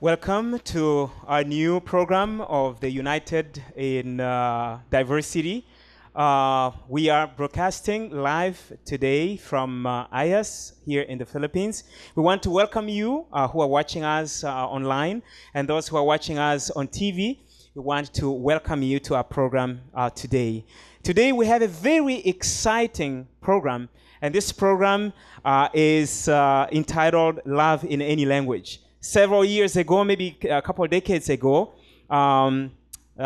Welcome to our new program of the United in Diversity. We are broadcasting live today from IAS here in the Philippines. We want to welcome you who are watching us online and those who are watching us on TV. We want to welcome you to our program today. Today we have a very exciting program, and this program is entitled Love in Any Language. Several years ago, maybe a couple of decades ago,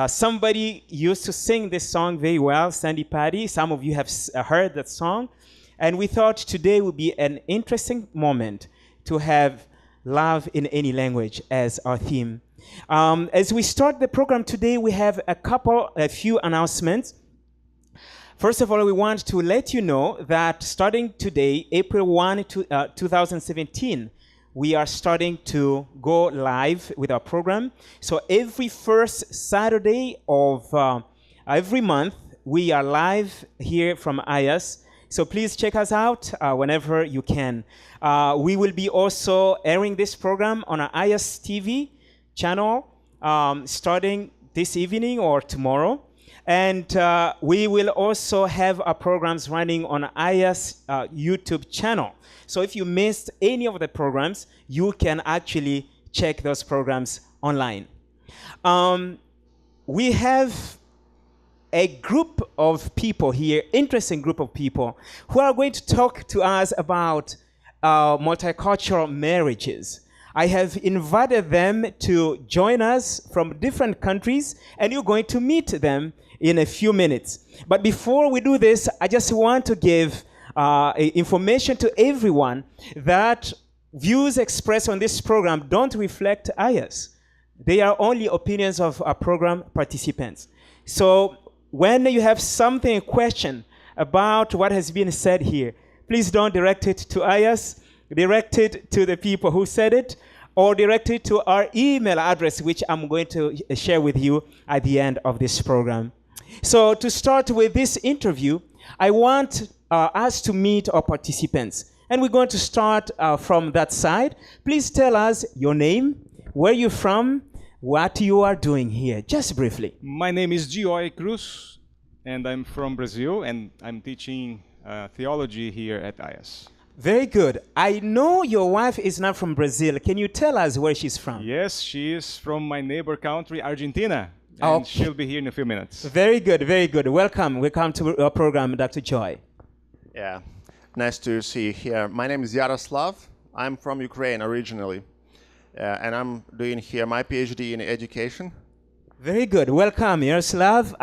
somebody used to sing this song very well, Sandy Paddy. Some of you have heard that song. And we thought today would be an interesting moment to have love in any language as our theme. As we start the program today, we have a few announcements. First of all, we want to let you know that starting today, April 1, 2017, we are starting to go live with our program. So every first Saturday of every month, we are live here from IAS. So please check us out whenever you can. We will be also airing this program on our IAS TV channel starting this evening or tomorrow. And we will also have our programs running on IAS YouTube channel. So if you missed any of the programs, you can actually check those programs online. We have a group of people here, interesting group of people, who are going to talk to us about multicultural marriages. I have invited them to join us from different countries, and you're going to meet them in a few minutes. But before we do this, I just want to give information to everyone that views expressed on this program don't reflect IAS. They are only opinions of our program participants. So when you have something, a question about what has been said here, please don't direct it to IAS, direct it to the people who said it, or direct it to our email address, which I'm going to share with you at the end of this program. So to start with this interview, I want us to meet our participants. And we're going to start from that side. Please tell us your name, where you're from, what you are doing here, just briefly. My name is Gioy Cruz, and I'm from Brazil, and I'm teaching theology here at IAS. Very good. I know your wife is not from Brazil. Can you tell us where she's from? Yes, she is from my neighbor country, Argentina. And she'll be here in a few minutes. Very good, very good. Welcome. Welcome to our program, Dr. Joy. Yeah, nice to see you here. My name is Yaroslav. I'm from Ukraine originally, and I'm doing here my PhD in education. Very good. Welcome, Yaroslav.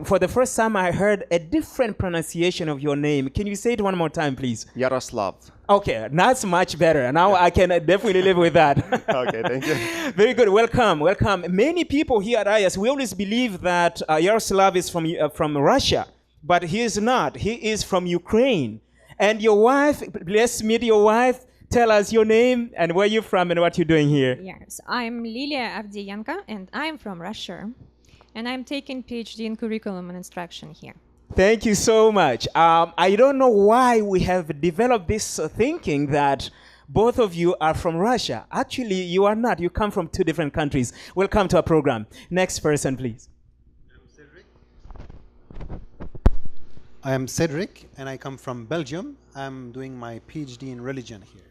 For the first time, I heard a different pronunciation of your name. Can you say it one more time, please? Yaroslav. Okay, that's much better. Now I can definitely live with that. Okay, thank you. Very good. Welcome, welcome. Many people here at IAS, we always believe that Yaroslav is from Russia, but he is not. He is from Ukraine. And your wife, let's meet your wife. Tell us your name and where you're from and what you're doing here. Yes, I'm Lilia Avdiyenko, and I'm from Russia. And I'm taking PhD in curriculum and instruction here. Thank you so much. I don't know why we have developed this thinking that both of you are from Russia. Actually, you are not. You come from two different countries. Welcome to our program. Next person, please. I am Cedric, and I come from Belgium. I'm doing my PhD in religion here.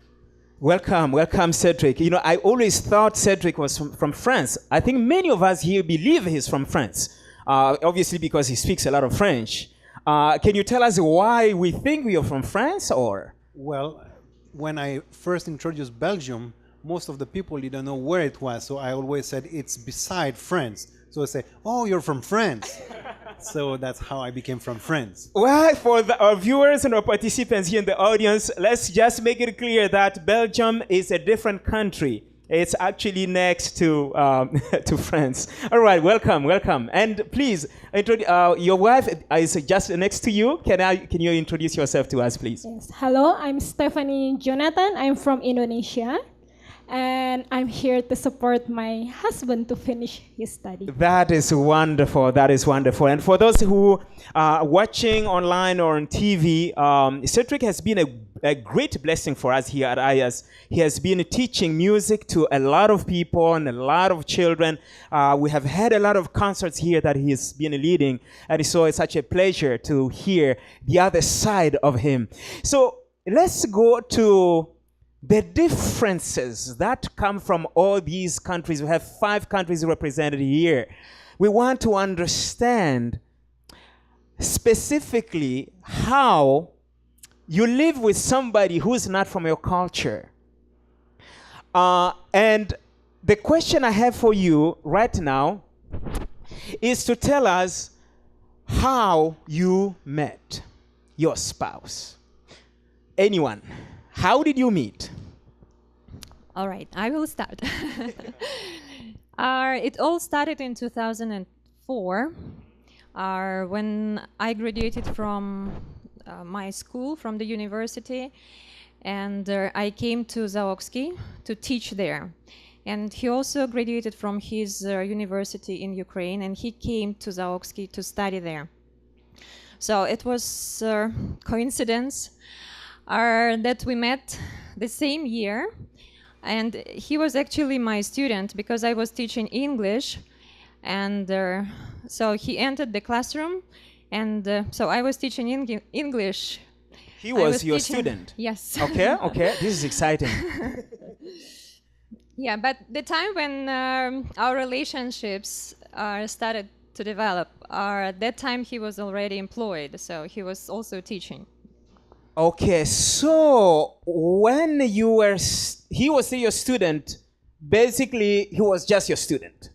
Welcome, welcome, Cedric. You know, I always thought Cedric was from France. I think many of us here believe he's from France, obviously because he speaks a lot of French. Can you tell us why we think we are from France, or? Well, when I first introduced Belgium, most of the people didn't know where it was, so I always said it's beside France. So I say, oh, you're from France. So that's how I became from France. Well, for our viewers and our participants here in the audience, let's just make it clear that Belgium is a different country. It's actually next to to France. All right, welcome, welcome. And please, your wife is just next to you. Can you introduce yourself to us, please? Yes. Hello, I'm Stephanie Jonathan. I'm from Indonesia. And I'm here to support my husband to finish his study. That is wonderful. That is wonderful. And for those who are watching online or on TV, Cedric has been a a great blessing for us here at IAS. He has been teaching music to a lot of people and a lot of children. We have had a lot of concerts here that he's been leading, and so it's such a pleasure to hear the other side of him. So let's go to the differences that come from all these countries. We have 5 countries represented here. We want to understand specifically how you live with somebody who's not from your culture. And the question I have for you right now is to tell us how you met your spouse. Anyone, how did you meet? All right, I will start. It all started in 2004 when I graduated from my school, from the university, and I came to Zaoksky to teach there. And he also graduated from his university in Ukraine, and he came to Zaoksky to study there. So it was coincidence that we met the same year, and he was actually my student because I was teaching English, and so he entered the classroom, and so I was teaching English. He was your student? Yes. Okay, okay, this is exciting. Yeah, but the time when our relationships started to develop, at that time he was already employed, so he was also teaching. Okay, so when you were, he was your student, basically he was just your student.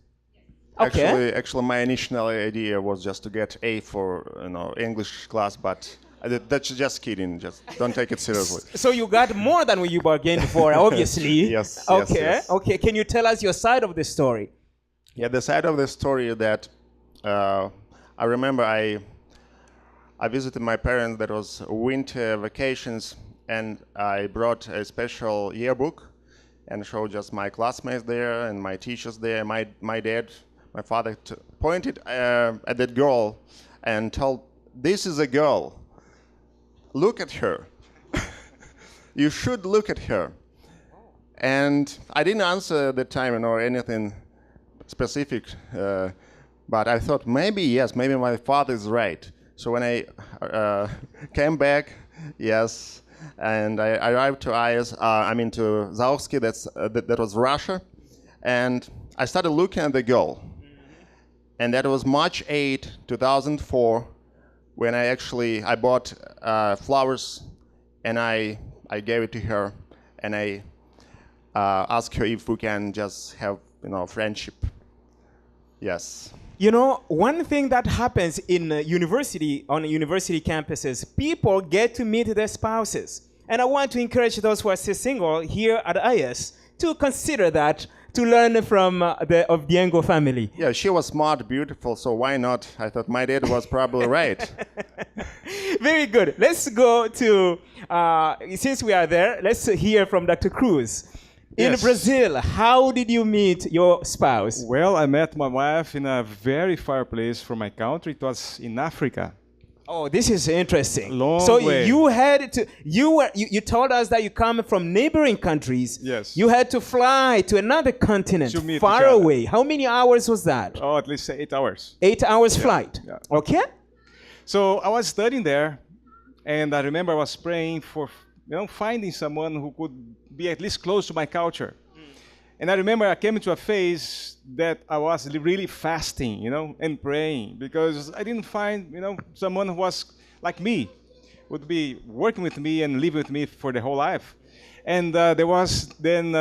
Okay. Actually, my initial idea was just to get A for English class, but that's just kidding. Just don't take it seriously. So you got more than what you bargained for, obviously. Yes. Okay. Yes. Okay. Can you tell us your side of the story? Yeah, the side of the story that I remember I visited my parents. That was winter vacations, and I brought a special yearbook and showed just my classmates there and my teachers there. My dad, my father pointed at that girl and told, "This is a girl. Look at her. You should look at her." And I didn't answer at the time or anything specific, but I thought maybe my father is right. So when I came back, yes, and I arrived to to Zaoksky, that was Russia, and I started looking at the girl. And that was March 8, 2004, when I bought flowers, and I gave it to her, and I asked her if we can just have friendship. Yes. You know, one thing that happens on university campuses, people get to meet their spouses. And I want to encourage those who are still single here at IS to consider that, to learn from the Diego family. Yeah, she was smart, beautiful, so why not? I thought my dad was probably right. Very good. Let's go to, since we are there, let's hear from Dr. Cruz. In Brazil, how did you meet your spouse? Well, I met my wife in a very far place from my country. It was in Africa. Oh, this is interesting. Long so way. you had to, you told us that you come from neighboring countries. Yes. You had to fly to another continent, To meet far each other. away. How many hours was that? Oh, at least 8 hours. 8 hours flight. Yeah. Okay. So I was studying there, and I remember I was praying for finding someone who could be at least close to my culture. And I remember I came into a phase that I was really fasting, and praying, because I didn't find, someone who was like me, would be working with me and living with me for the whole life. And there was then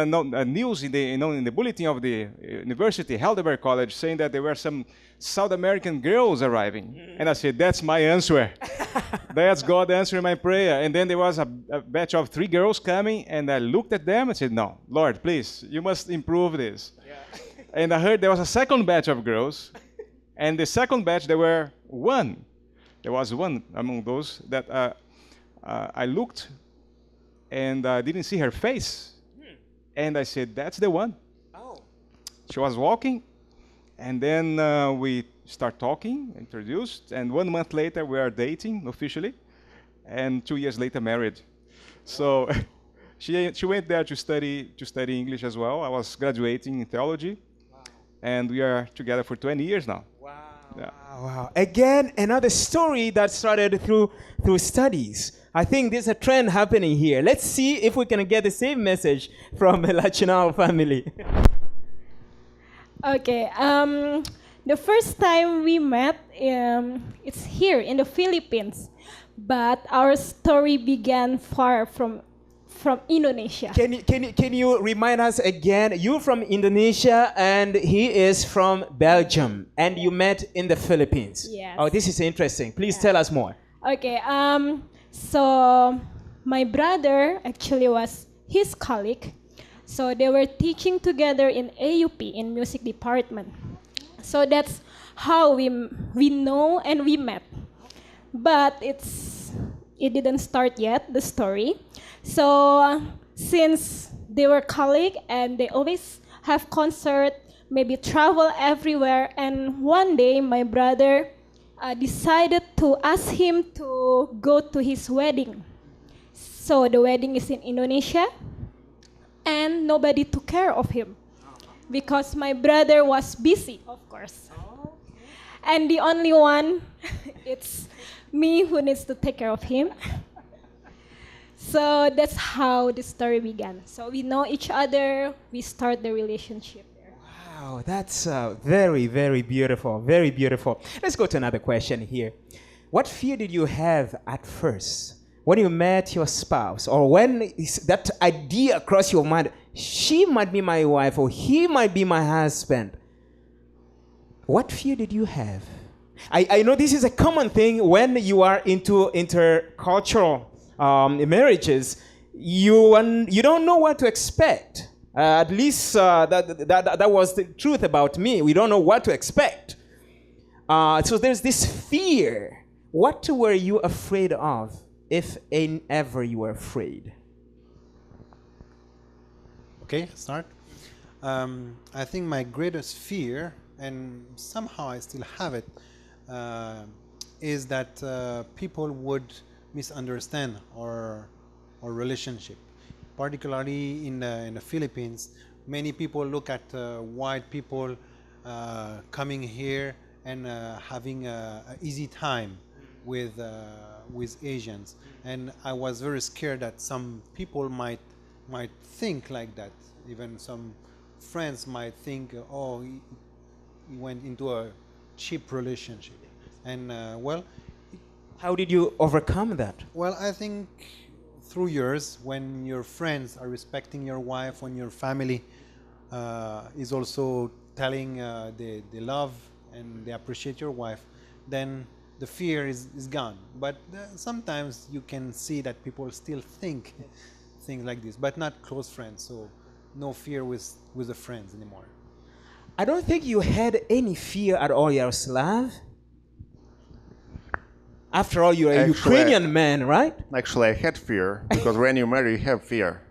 news in the bulletin of the university, Heidelberg College, saying that there were some South American girls arriving. And I said, that's my answer. That's God answering my prayer. And then there was a batch of 3 girls coming, and I looked at them and said, no, Lord, please, you must improve this. Yeah. And I heard there was a second batch of girls, and the second batch, there was one among those that I looked, and I didn't see her face. And I said, that's the one. Oh. She was walking, and then we start talking, introduced, and 1 month later we are dating officially, and 2 years later married. So she went there to study English as well. I was graduating in theology, and we are together for 20 years now. Wow, Yeah. wow, wow. Again, another story that started through studies. I think there's a trend happening here. Let's see if we can get the same message from a Latino family. Okay. The first time we met, it's here in the Philippines, but our story began far from Indonesia. Can you remind us again? You're from Indonesia and he is from Belgium, and you met in the Philippines. Yes. Oh, this is interesting. Please tell us more. Okay. So my brother actually was his colleague. So they were teaching together in AUP in music department. So that's how we know and we met. But it didn't start yet, the story. So since they were colleagues and they always have concert, maybe travel everywhere, and one day my brother decided to ask him to go to his wedding. So the wedding is in Indonesia, and nobody took care of him because my brother was busy, of course. And the only one, it's me who needs to take care of him. So that's how the story began. So we know each other, we start the relationship there. Wow, that's very, very beautiful. Very beautiful. Let's go to another question here. What fear did you have at first when you met your spouse, or when that idea crossed your mind? She might be my wife, or he might be my husband. What fear did you have? I know this is a common thing when you are into intercultural marriages. You don't know what to expect. At least that was the truth about me. We don't know what to expect. So there's this fear. What were you afraid of, if ever you were afraid? Okay, start. I think my greatest fear, and somehow I still have it, is that people would misunderstand our relationship. Particularly in the Philippines, many people look at white people coming here and having an easy time with Asians, and I was very scared that some people might think like that. Even some friends might think, oh, he went into a cheap relationship. And well, how did you overcome that? Well, I think through years, when your friends are respecting your wife, when your family is also telling they love and they appreciate your wife, then the fear is gone. But sometimes you can see that people still think things like this, but not close friends. So no fear with the friends anymore. I don't think you had any fear at all, Yaroslav. After all, you're a Ukrainian man, right? Actually, I had fear, because when you marry, you have fear.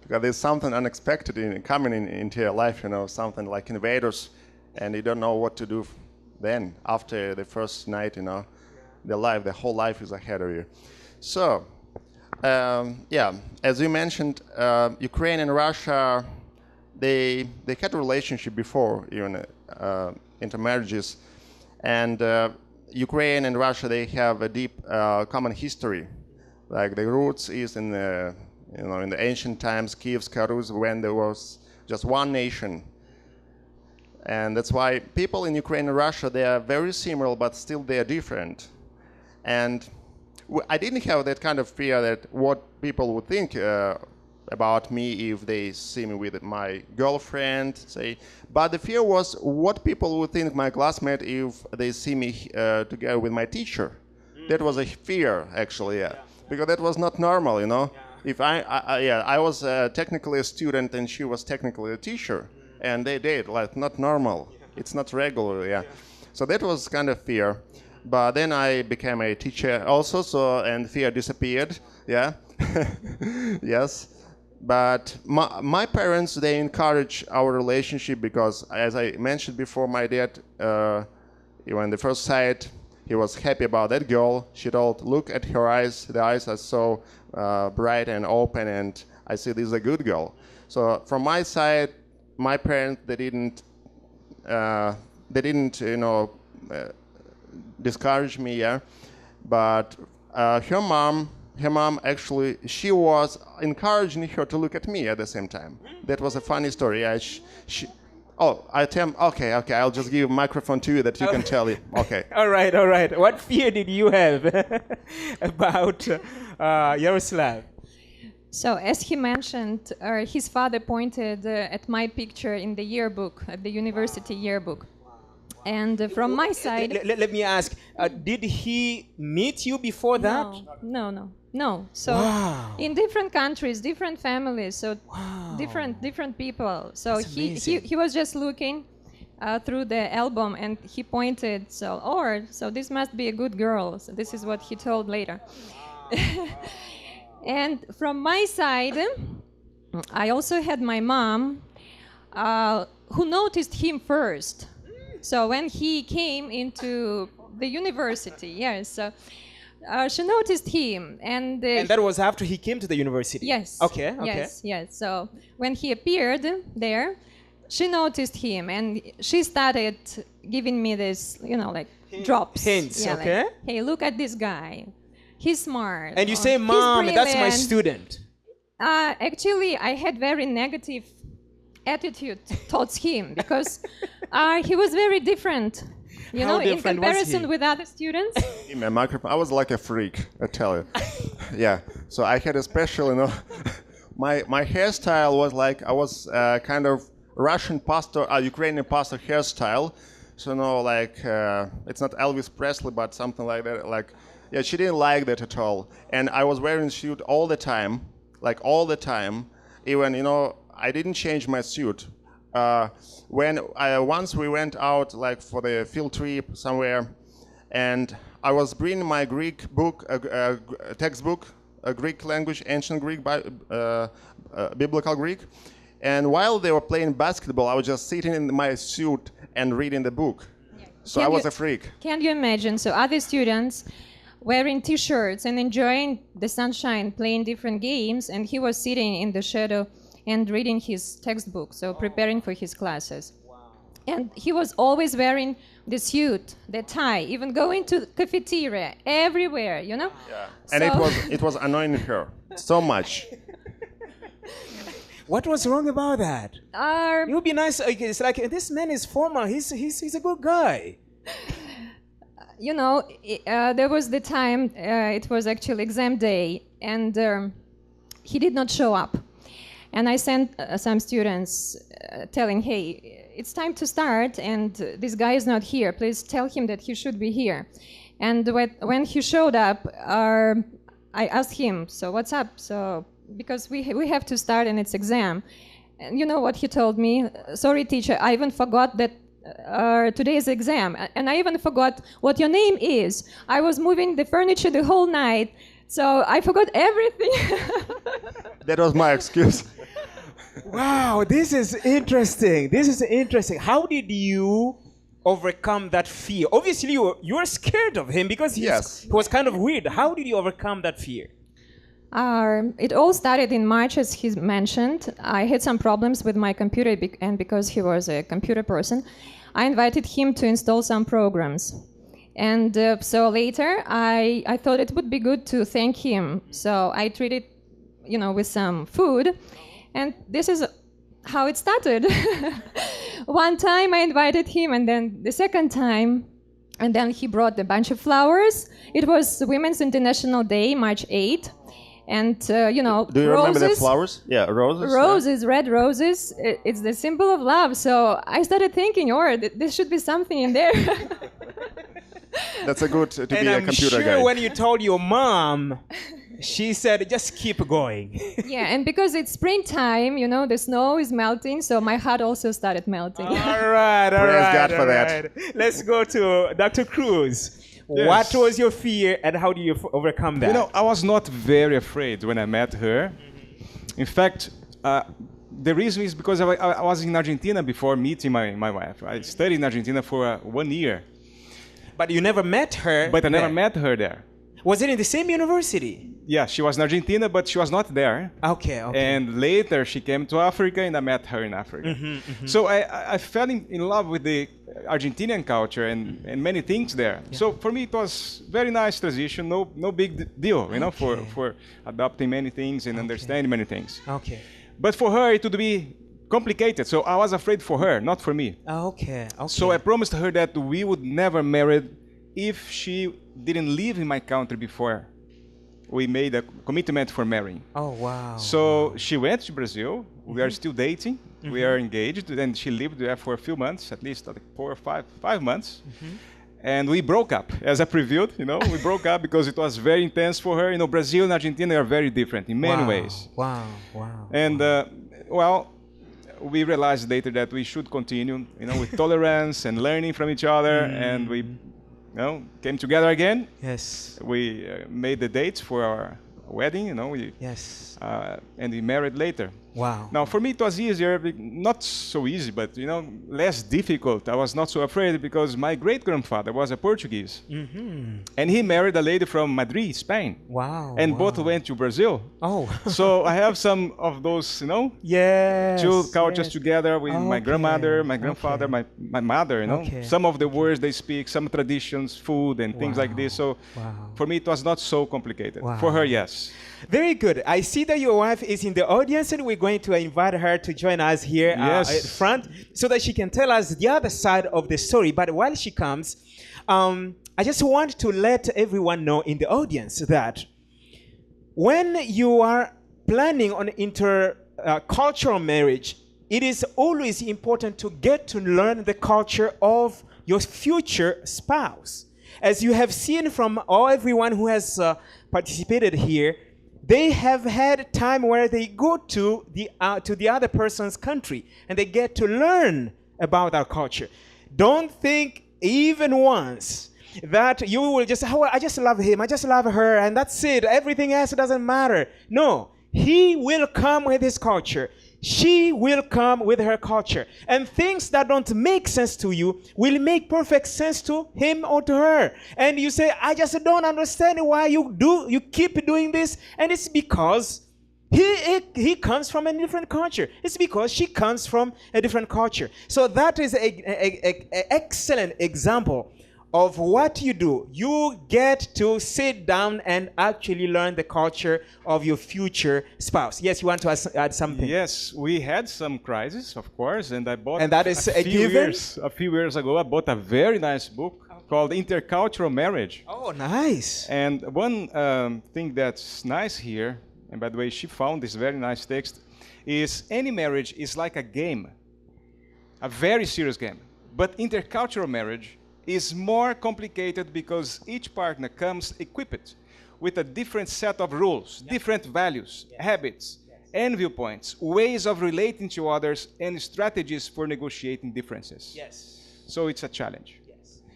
Because there's something unexpected coming into your life, something like invaders, and you don't know what to do then, after the first night, the whole life is ahead of you. So, as you mentioned, Ukraine and Russia, they had a relationship before even intermarriages, and Ukraine and Russia, they have a deep common history. Like the roots is in the ancient times, Kievska Rus, when there was just one nation. And that's why people in Ukraine and Russia, they are very similar, but still they are different. And I didn't have that kind of fear that what people would think about me if they see me with my girlfriend, say. But the fear was what people would think my classmate if they see me together with my teacher. That was a fear, actually, because that was not normal, If I was technically a student and she was technically a teacher, and they did, like, not normal. It's not regular, So that was kind of fear. But then I became a teacher also, and fear disappeared, yes. But my parents, they encourage our relationship because, as I mentioned before, my dad, when the first sight, he was happy about that girl. She told, look at her eyes. The eyes are so bright and open, and I see this is a good girl. So from my side, my parents, they didn't discourage me, yeah. But her mom actually, she was encouraging her to look at me at the same time. That was a funny story. Okay, I'll just give a microphone to you that you can tell it. Okay. All right. What fear did you have about Yaroslav? So as he mentioned, his father pointed at my picture in the yearbook, at the university yearbook. And from my side... Let me ask, did he meet you before that? No. So in different countries, different families, so different people. So he was just looking through the album, and he pointed, so this must be a good girl. So this is what he told later. And from my side, I also had my mom, who noticed him first. So when he came into the university, yes, she noticed him, and that was after he came to the university. Yes. Okay. Yes. So when he appeared there, she noticed him, and she started giving me this, drops. Hints. Yeah, okay. Like, hey, look at this guy. He's smart. And you say, Mom, that's my student. Actually, I had very negative attitude towards him because he was very different, in comparison with other students. In my microphone, I was like a freak, I tell you. Yeah, so I had a special, my hairstyle was like, I was kind of Russian pastor, Ukrainian pastor hairstyle. So it's not Elvis Presley, but something like that. Yeah, she didn't like that at all. And I was wearing suit all the time. Even, I didn't change my suit. Once we went out for the field trip somewhere, and I was bringing my Greek book, textbook, a Greek language, ancient Greek, biblical Greek. And while they were playing basketball, I was just sitting in my suit and reading the book. Yeah. So I was a freak. Can you imagine? So other students wearing T-shirts and enjoying the sunshine, playing different games, and he was sitting in the shadow and reading his textbook, so preparing for his classes. Wow. And he was always wearing the suit, the tie, even going to the cafeteria, everywhere, Yeah. And it was annoying her so much. What was wrong about that? It would be nice. It's like, this man is formal. He's a good guy. There was the time, it was actually exam day, and he did not show up. And I sent some students telling, hey, it's time to start, and this guy is not here. Please tell him that he should be here. And when he showed up, I asked him, so what's up? So because we have to start, and it's exam. And you know what he told me? Sorry, teacher, I even forgot that today's exam, and I even forgot what your name is. I was moving the furniture the whole night, so I forgot everything. That was my excuse. Wow, this is interesting. How did you overcome that fear? Obviously, you were scared of him because he was kind of weird. How did you overcome that fear? It all started in March, as he mentioned. I had some problems with my computer, and because he was a computer person, I invited him to install some programs. And so later, I thought it would be good to thank him. So I treated, with some food. And this is how it started. One time I invited him, and then the second time, and then he brought a bunch of flowers. It was Women's International Day, March 8th. And, Do you roses, remember the flowers? Yeah, roses. Roses, red roses. It's the symbol of love. So I started thinking, this should be something in there. That's a good to be and a I'm computer sure guy. When you told your mom, she said, just keep going. Yeah, and because it's springtime, the snow is melting, so my heart also started melting. All right. Praise God for that. Let's go to Dr. Cruz. Yes. What was your fear, and how do you overcome that? I was not very afraid when I met her. In fact, the reason is because I was in Argentina before meeting my wife. I studied in Argentina for 1 year. But you never met her. but I never there. met her there. Was it in the same university? Yeah, she was in Argentina, but she was not there. Okay. And later she came to Africa, and I met her in Africa. So I fell in love with the Argentinian culture and many things there. So for me, it was very nice transition. No big deal, you know, for adopting many things and understanding many things. Okay. But for her, it would be complicated. So I was afraid for her, not for me. Okay. So I promised her that we would never marry if she didn't live in my country before we made a commitment for marrying. Oh, wow. So she went to Brazil. We are still dating. We are engaged, and she lived there for a few months, at least 4 or 5 months. And we broke up, as I previewed. You know, we broke up because it was very intense for her. You know, Brazil and Argentina are very different in many ways. Wow. And well, we realized later that we should continue, you know, with tolerance and learning from each other. And we, you know, came together again. Yes. We made the dates for our wedding, you know. Yes. And we married later. Wow. Now, for me, it was easier, not so easy, but, you know, less difficult. I was not so afraid because my great-grandfather was a Portuguese. And he married a lady from Madrid, Spain. Wow. And both went to Brazil. Oh. So I have some of those, you know, Yes. two cultures yes. together with my grandmother, my grandfather, my mother, you know. Okay. Some of the words they speak, some traditions, food, and things like this. So for me, it was not so complicated. For her, yes. Very good. I see that your wife is in the audience, and we're going to invite her to join us here Yes. at front so that she can tell us the other side of the story. But while she comes, I just want to let everyone know in the audience that when you are planning on intercultural marriage, it is always important to get to learn the culture of your future spouse. As you have seen from everyone who has participated here, they have had time where they go to the other person's country and they get to learn about our culture. Don't think even once that you will just, oh, I just love him, I just love her, and that's it. Everything else doesn't matter. No, he will come with his culture. She will come with her culture. And things that don't make sense to you will make perfect sense to him or to her. And you say, I just don't understand why you keep doing this. And it's because he comes from a different culture. It's because she comes from a different culture. So that is an excellent example of what you do. You get to sit down and actually learn the culture of your future spouse. Yes, you want to add something? Yes, we had some crisis, of course, and I bought And that is a given? a few years ago, I bought a very nice book called Intercultural Marriage. Oh, nice. And one thing that's nice here, and by the way, she found this very nice text, is any marriage is like a game, a very serious game. But intercultural marriage is more complicated because each partner comes equipped with a different set of rules, different values, habits, and viewpoints, ways of relating to others, and strategies for negotiating differences. Yes. So it's a challenge.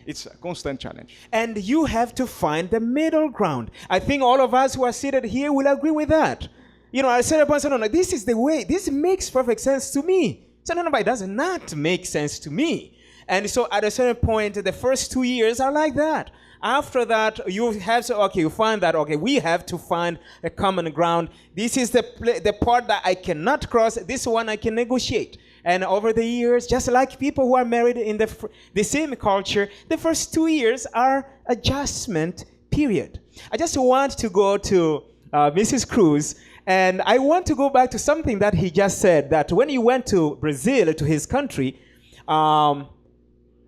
It's a constant challenge. And you have to find the middle ground. I think all of us who are seated here will agree with that. You know, I said upon someone, this is the way, this makes perfect sense to me. So no, it does not make sense to me. And so at a certain point, the first 2 years are like that. After that, you have to, you find that, we have to find a common ground. This is the part that I cannot cross. This one I can negotiate. And over the years, just like people who are married in the same culture, the first 2 years are adjustment period. I just want to go to Mrs. Cruz, and I want to go back to something that he just said, that when he went to Brazil, to his country,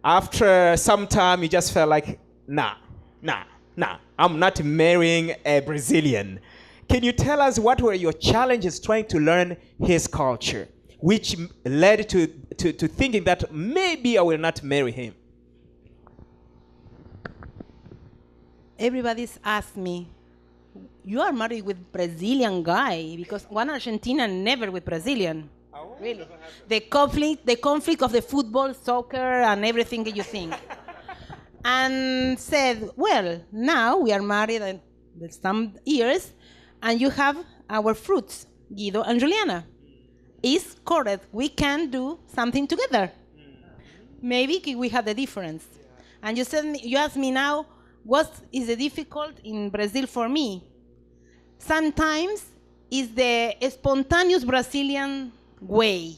after some time, he just felt like, nah, I'm not marrying a Brazilian. Can you tell us what were your challenges trying to learn his culture, which led to thinking that maybe I will not marry him? Everybody's asked me, you are married with Brazilian guy, because one Argentinian never with Brazilian. Oh, really? The conflict of the football, soccer, and everything that you think. And said, well, now we are married some years, and you have our fruits, Guido and Juliana. Is correct. We can do something together. Maybe we have the difference. And you asked me now, what is the difficult in Brazil for me? Sometimes it's the spontaneous Brazilian way.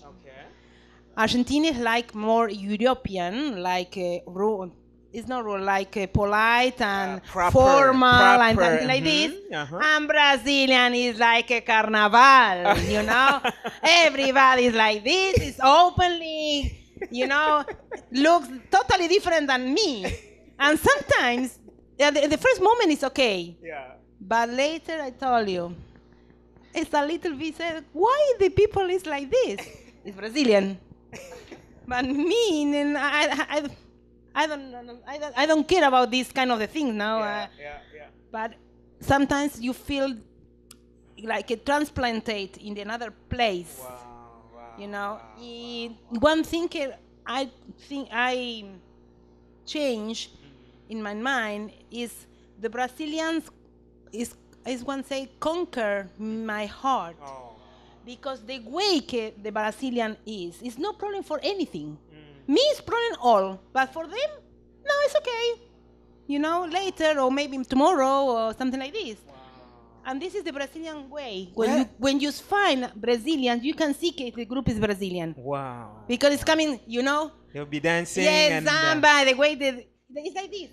Argentina is like more European, like it's not like polite and formal and something like this. And Brazilian is like a carnival, you know. Everybody is like this, is openly, you know, looks totally different than me. And sometimes the first moment is okay. Yeah. But later I told you, it's a little bit said, why the people is like this? It's Brazilian. But me, and I don't care about these kind of the things now. But sometimes you feel like a transplanted in another place. You know, one thing I think I change in my mind is the Brazilians is one say conquer my heart. Because the way the Brazilian is, it's no problem for anything. Me, it's problem all. But for them, no, it's okay. You know, later or maybe tomorrow or something like this. And this is the Brazilian way. When you find Brazilians, you can see the group is Brazilian. Wow. Because it's coming, you know. They'll be dancing. Yes, samba, the way it's like this.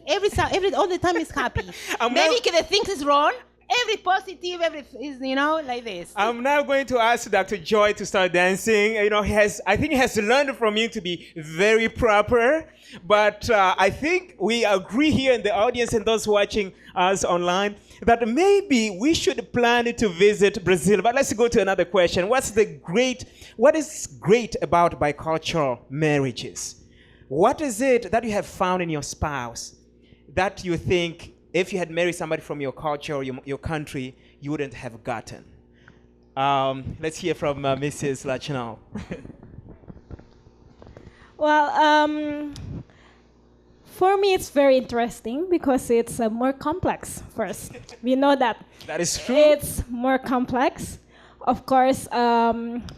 All the time is happy. Maybe the things is wrong. Every positive, every is, you know, like this. I'm now going to ask Dr. Joy to start dancing. You know, I think he has learned from you to be very proper. But I think we agree here in the audience and those watching us online that maybe we should plan to visit Brazil. But let's go to another question. What is great about bicultural marriages? What is it that you have found in your spouse that you think if you had married somebody from your culture or your country, you wouldn't have gotten? Let's hear from Mrs. Lachinal. Well, for me, it's very interesting because it's more complex first. We know that. That is true. It's more complex. Of course,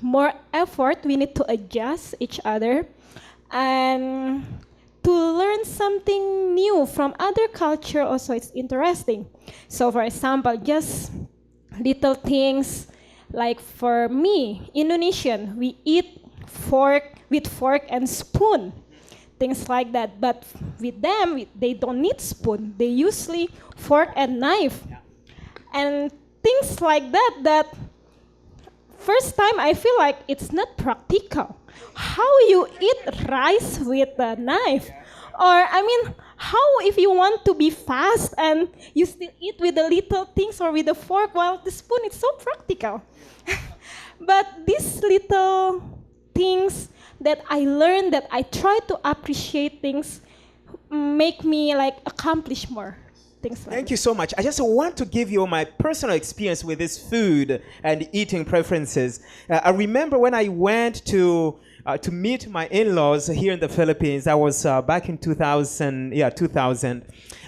more effort. We need to adjust each other. And to learn something new from other culture also it's interesting. So for example, just little things like for me, Indonesian, we eat with fork and spoon, things like that. But with them, they don't need spoon. They usually fork and knife. And things like that first time I feel like it's not practical. How you eat rice with a knife? Or, I mean, how if you want to be fast and you still eat with the little things or with the fork while the spoon is so practical. But these little things that I learned, that I try to appreciate things, make me like accomplish more. Thank you so much. I just want to give you my personal experience with this food and eating preferences. I remember when I went to meet my in-laws here in the Philippines. That was back in 2000.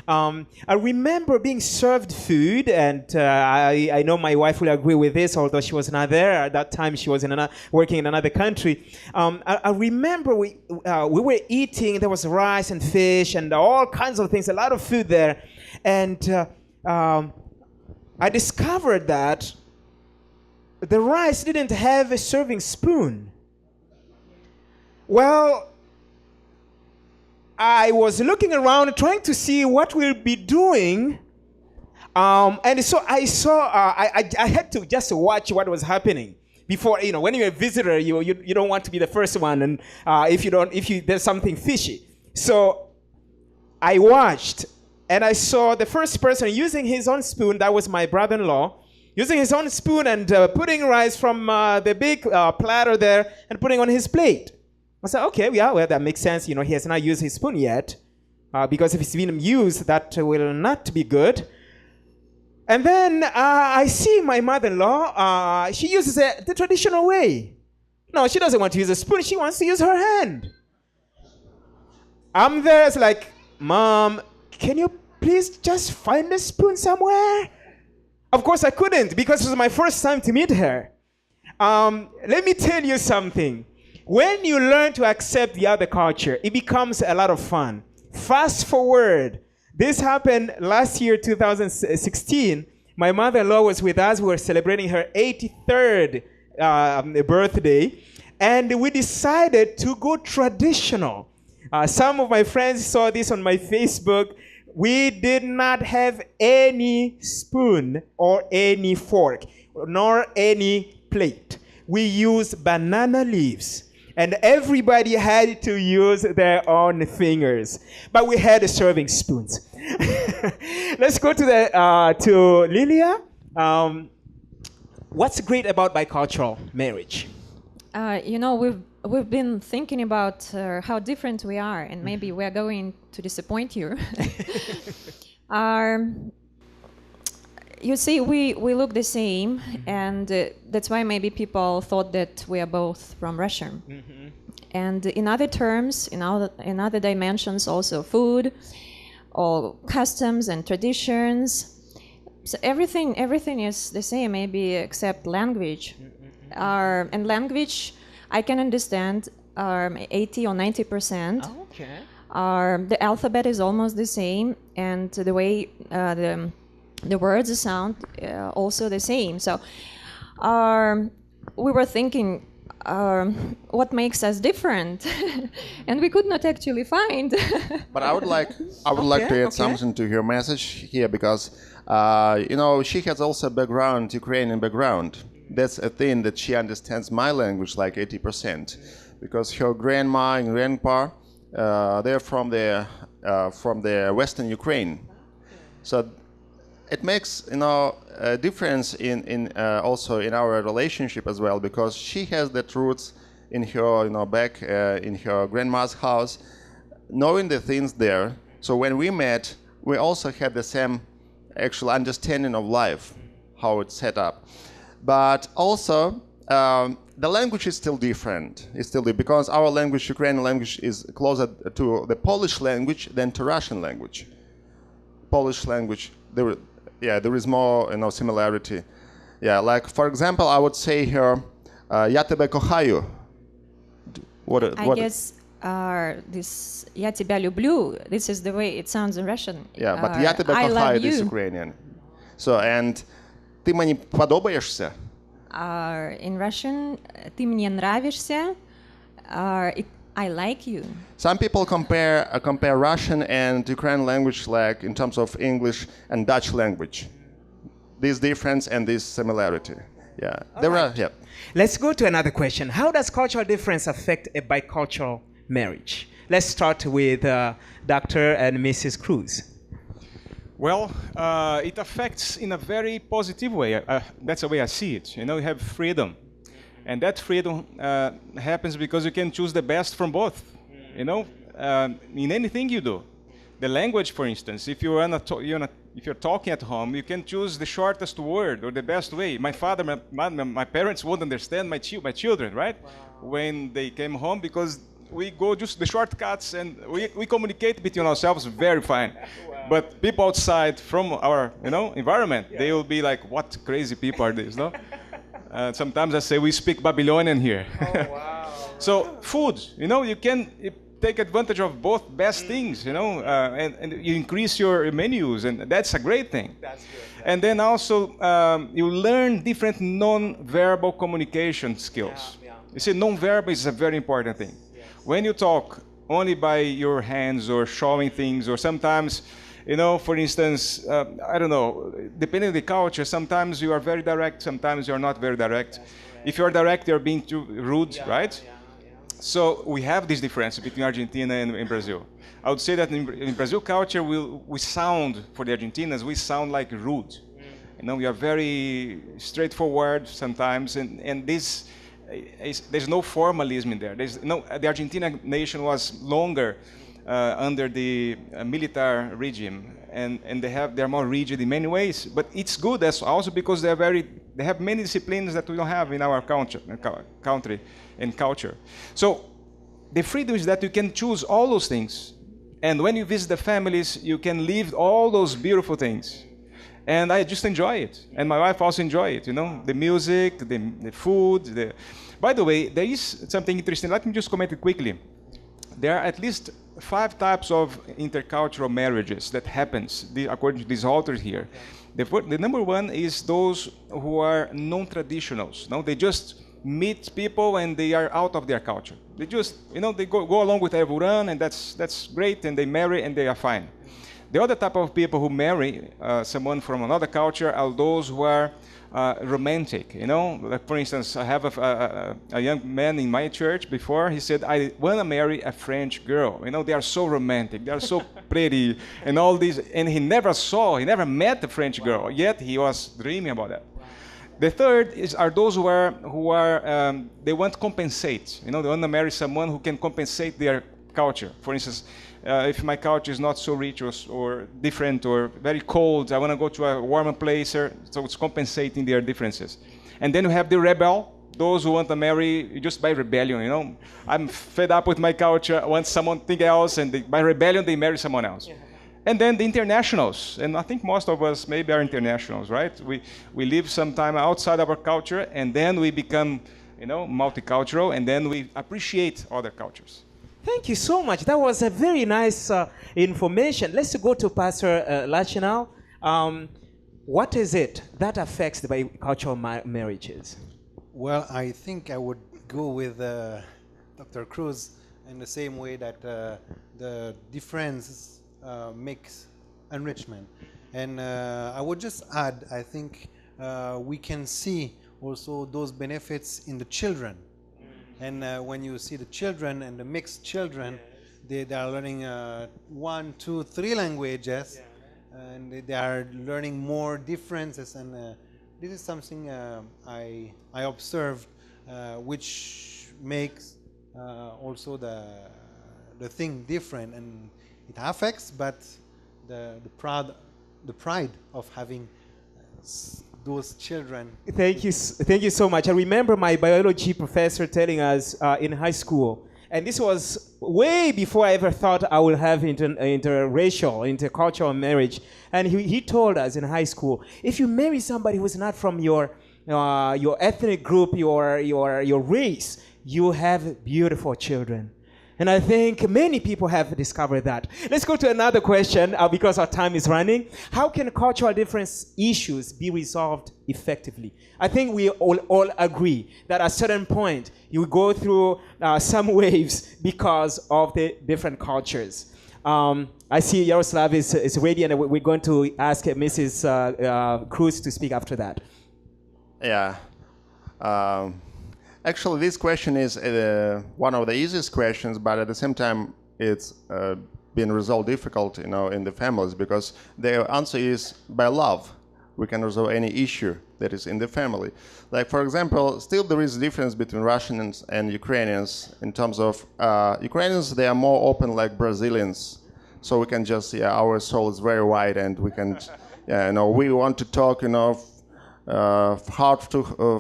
I remember being served food, and I know my wife will agree with this, although she was not there at that time. She was working in another country. I remember we were eating. There was rice and fish and all kinds of things, a lot of food there. And I discovered that the rice didn't have a serving spoon. Well, I was looking around trying to see what we'll be doing. And so I saw, I had to just watch what was happening. Before, when you're a visitor, you don't want to be the first one. And there's something fishy. So I watched. And I saw the first person using his own spoon, that was my brother-in-law, using his own spoon and putting rice from the big platter there and putting on his plate. I said, okay, yeah, well, that makes sense. He has not used his spoon yet, because if it's been used, that will not be good. And then I see my mother-in-law, she uses the traditional way. No, she doesn't want to use a spoon. She wants to use her hand. I'm there, it's like, Mom, can you please just find a spoon somewhere? Of course I couldn't, because it was my first time to meet her. Let me tell you something. When you learn to accept the other culture, it becomes a lot of fun. Fast forward. This happened last year, 2016. My mother-in-law was with us. We were celebrating her 83rd birthday. And we decided to go traditional. Some of my friends saw this on my Facebook. We did not have any spoon or any fork, nor any plate. We used banana leaves. And everybody had to use their own fingers. But we had serving spoons. Let's go to Lilia. What's great about bicultural marriage? We've been thinking about how different we are, and maybe we are going to disappoint you. You see, we look the same, and that's why maybe people thought that we are both from Russia. And in other terms, in other dimensions, also food, or customs and traditions. So everything is the same, maybe except language. And language, I can understand 80 or 90%. Oh, okay. The alphabet is almost the same, and the way the words sound also the same. So we were thinking, what makes us different? And we could not actually find. But I would like to add something to her message here, because she has also a background, Ukrainian background. That's a thing that she understands my language like 80%, because her grandma and grandpa they're from the Western Ukraine. So it makes a difference in also in our relationship as well, because she has that roots in her back in her grandma's house, knowing the things there. So when we met, we also had the same actual understanding of life, how it's set up. But also the language is still different. It's still because our language, Ukrainian language, is closer to the Polish language than to Russian language. Polish language, there is more similarity. Yeah, like for example, I would say here, "Я тебе кохаю." I guess this "Я тебя люблю." This is the way it sounds in Russian. Yeah, but "Я тебя кохаю" is Ukrainian. So and "Ты мені подобаєшся." In Russian, "Ты мне нравишься." I like you. Some people compare Russian and Ukrainian language like in terms of English and Dutch language. This difference and this similarity. Yeah. Let's go to another question. How does cultural difference affect a bicultural marriage? Let's start with Dr. and Mrs. Cruz. Well, it affects in a very positive way. That's the way I see it. You have freedom. And that freedom happens because you can choose the best from both, in anything you do. The language, for instance, if you're talking at home, you can choose the shortest word or the best way. My father, my parents won't understand my children, right? Wow. When they came home, because we go just the shortcuts and we communicate between ourselves very fine. Wow. But people outside from our environment, they will be like, what crazy people are these, no? Sometimes I say we speak Babylonian here. Oh, wow. So food, you can take advantage of both best things, and you increase your menus, and that's a great thing. That's good. And then also you learn different non-verbal communication skills. Yeah. You see, non-verbal is a very important thing. Yes. When you talk only by your hands or showing things, or sometimes for instance, I don't know, depending on the culture, sometimes you are very direct, sometimes you're not very direct. Right. If you're direct, you're being too rude, right? Yeah, yeah. So we have this difference between Argentina and Brazil. I would say that in Brazil culture, we sound, for the Argentinians, we sound like rude. We are very straightforward sometimes, and this there's no formalism in there. The Argentine nation was longer under the military regime, and they're more rigid in many ways. But it's good also because they have many disciplines that we don't have in our country and culture. So the freedom is that you can choose all those things, and when you visit the families, you can live all those beautiful things. And I just enjoy it, and my wife also enjoy it. The music, the food. By the way, there is something interesting. Let me just comment it quickly. there are at least 5 types of intercultural marriages that happens, according to this author here. The number one is those who are non-traditionals. No, they just meet people and they are out of their culture. They just, they go along with everyone, and that's great, and they marry and they are fine. The other type of people who marry someone from another culture are those who are romantic. Like for instance, I have a young man in my church before. He said, I want to marry a French girl. They are so romantic, they are so pretty, and all these. And he never met a French girl, yet he was dreaming about that. The third are those who they want to compensate. They want to marry someone who can compensate their culture. For instance, if my culture is not so rich or different or very cold, I want to go to a warmer place, so it's compensating their differences. And then you have the rebel, those who want to marry just by rebellion. I'm fed up with my culture, I want something else, and by rebellion they marry someone else. Yeah. And then the internationals, and I think most of us maybe are internationals, right? We live some time outside of our culture, and then we become, multicultural, and then we appreciate other cultures. Thank you so much. That was a very nice information. Let's go to Pastor Lachi now. What is it that affects the bicultural marriages? Well, I think I would go with Dr. Cruz in the same way that the difference makes enrichment. And I would just add, I think we can see also those benefits in the children. And when you see the children and the mixed children, they are learning 1, 2, 3 languages, and they are learning more differences. And this is something I observed, which makes also the thing different, and it affects, but the pride of having those children. Thank you so much. I remember my biology professor telling us in high school, and this was way before I ever thought I would have intercultural marriage. And he told us in high school, if you marry somebody who's not from your ethnic group, your race, you have beautiful children. And I think many people have discovered that. Let's go to another question because our time is running. How can cultural difference issues be resolved effectively? I think we all agree that at a certain point you go through some waves because of the different cultures. I see Yaroslav is ready, and we're going to ask Mrs. Cruz to speak after that. Yeah. Actually, this question is one of the easiest questions, but at the same time, it's been resolved difficult, in the families, because the answer is by love. We can resolve any issue that is in the family. Like, for example, still there is a difference between Russians and Ukrainians in terms of Ukrainians, they are more open like Brazilians. So we can just, our soul is very wide, and we can, we want to talk,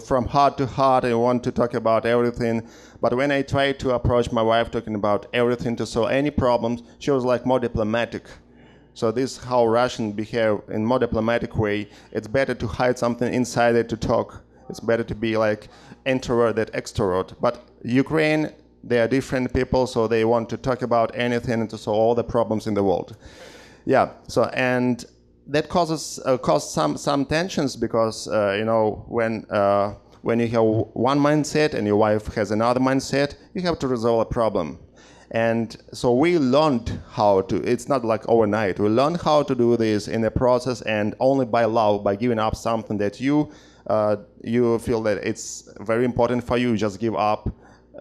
from heart to heart. I want to talk about everything. But when I try to approach my wife talking about everything to solve any problems, she was like more diplomatic. So this is how Russians behave in more diplomatic way. It's better to hide something inside it to talk. It's better to be like introvert than extrovert. But Ukraine, they are different people, so they want to talk about anything to solve all the problems in the world. Yeah. So and that causes some tensions because when you have one mindset and your wife has another mindset, you have to resolve a problem. And so we learned how to. It's not like overnight. We learned how to do this in a process, and only by love, by giving up something that you feel that it's very important for you, just give up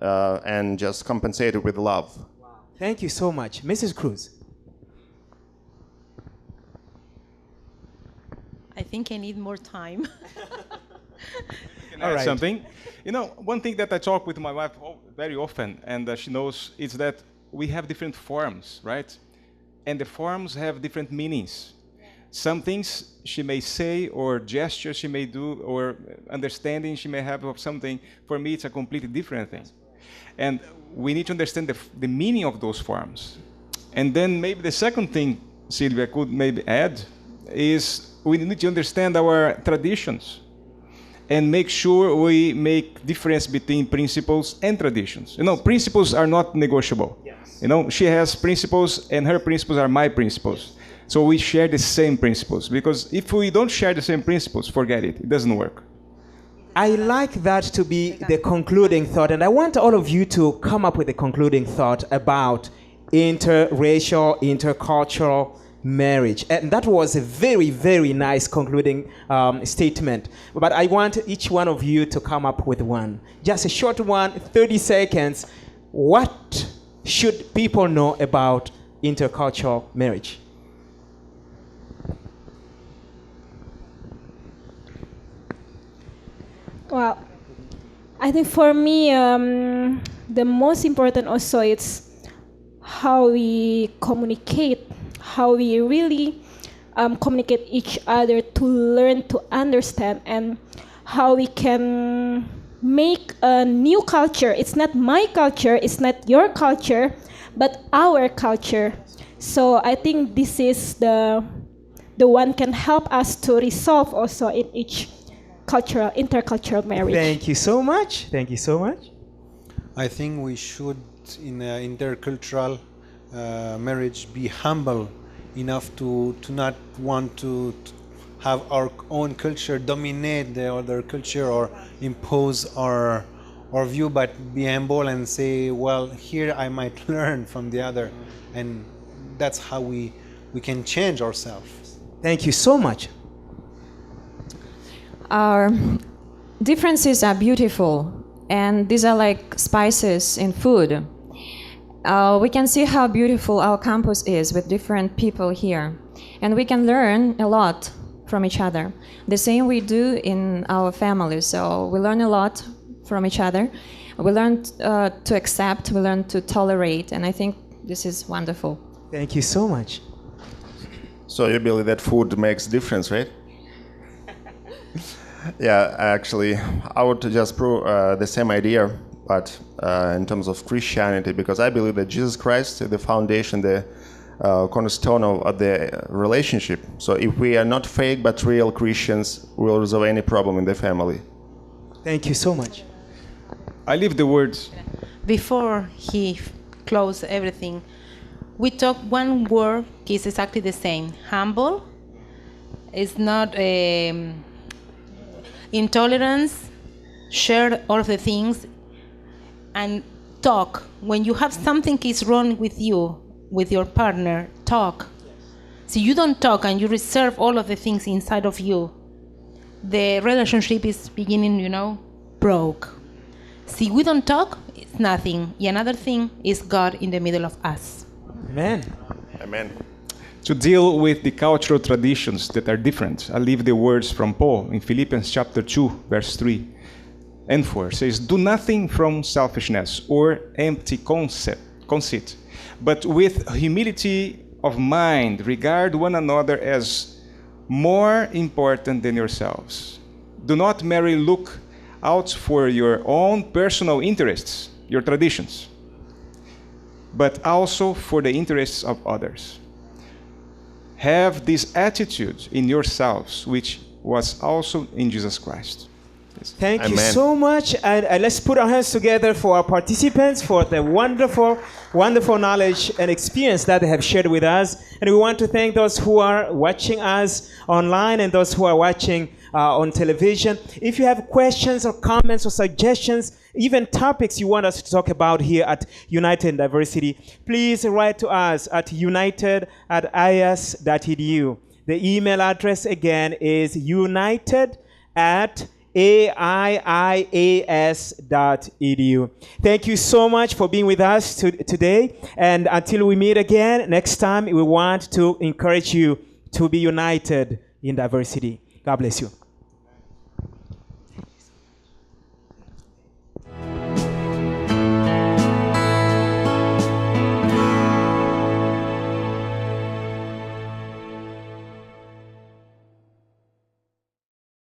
and just compensate it with love. Wow. Thank you so much, Mrs. Cruz. I think I need more time. Can I add something? One thing that I talk with my wife very often, and she knows, is that we have different forms, right? And the forms have different meanings. Some things she may say, or gestures she may do, or understanding she may have of something, for me it's a completely different thing. And we need to understand the meaning of those forms. And then maybe the second thing Sylvia could maybe add is we need to understand our traditions and make sure we make difference between principles and traditions. Principles are not negotiable. Yes. You know, she has principles, and her principles are my principles. So we share the same principles, because if we don't share the same principles, forget it. It doesn't work. I like that to be the concluding thought, and I want all of you to come up with a concluding thought about interracial, intercultural marriage. And that was a very, very nice concluding statement. But I want each one of you to come up with one. Just a short one, 30 seconds. What should people know about intercultural marriage? Well, I think for me, the most important also is how we communicate, how we really communicate each other to learn to understand, and how we can make a new culture. It's not my culture, it's not your culture, but our culture. So I think this is the one can help us to resolve also in each intercultural marriage. Thank you so much. Thank you so much. I think we should, in intercultural marriage, be humble enough to not want to have our own culture dominate the other culture or impose our view, but be humble and say, well, here I might learn from the other, and that's how we can change ourselves. Thank you so much. Our differences are beautiful, and these are like spices in food. We can see how beautiful our campus is with different people here, and we can learn a lot from each other. The same we do in our families, so we learn a lot from each other. We learn to accept, we learn to tolerate, and I think this is wonderful. Thank you so much. So you believe that food makes difference, right? Yeah, actually, I would just prove the same idea, but in terms of Christianity, because I believe that Jesus Christ is the foundation, the cornerstone of the relationship. So if we are not fake but real Christians, we'll resolve any problem in the family. Thank you so much. I leave the words. Before he closed everything, we talked one word is exactly the same. Humble is not intolerance, share all of the things, and talk. When you have something is wrong with you, with your partner, talk. So you don't talk and you reserve all of the things inside of you, the relationship is beginning, broke. See, we don't talk, it's nothing. And another thing is God in the middle of us. Amen. Amen. To deal with the cultural traditions that are different, I leave the words from Paul in Philippians chapter 2, verse 3 and 4. It says, do nothing from selfishness or empty conceit, but with humility of mind, regard one another as more important than yourselves. Do not merely look out for your own personal interests, your traditions, but also for the interests of others. Have this attitude in yourselves, which was also in Jesus Christ. Thank Amen. you so much. And let's put our hands together for our participants for the wonderful, wonderful knowledge and experience that they have shared with us. And we want to thank those who are watching us online and those who are watching on television. If you have questions or comments or suggestions, even topics you want us to talk about here at United Diversity, please write to us at united@ias.edu. The email address again is united@aiias.edu. Thank you so much for being with us today. And until we meet again next time, we want to encourage you to be united in diversity. God bless you.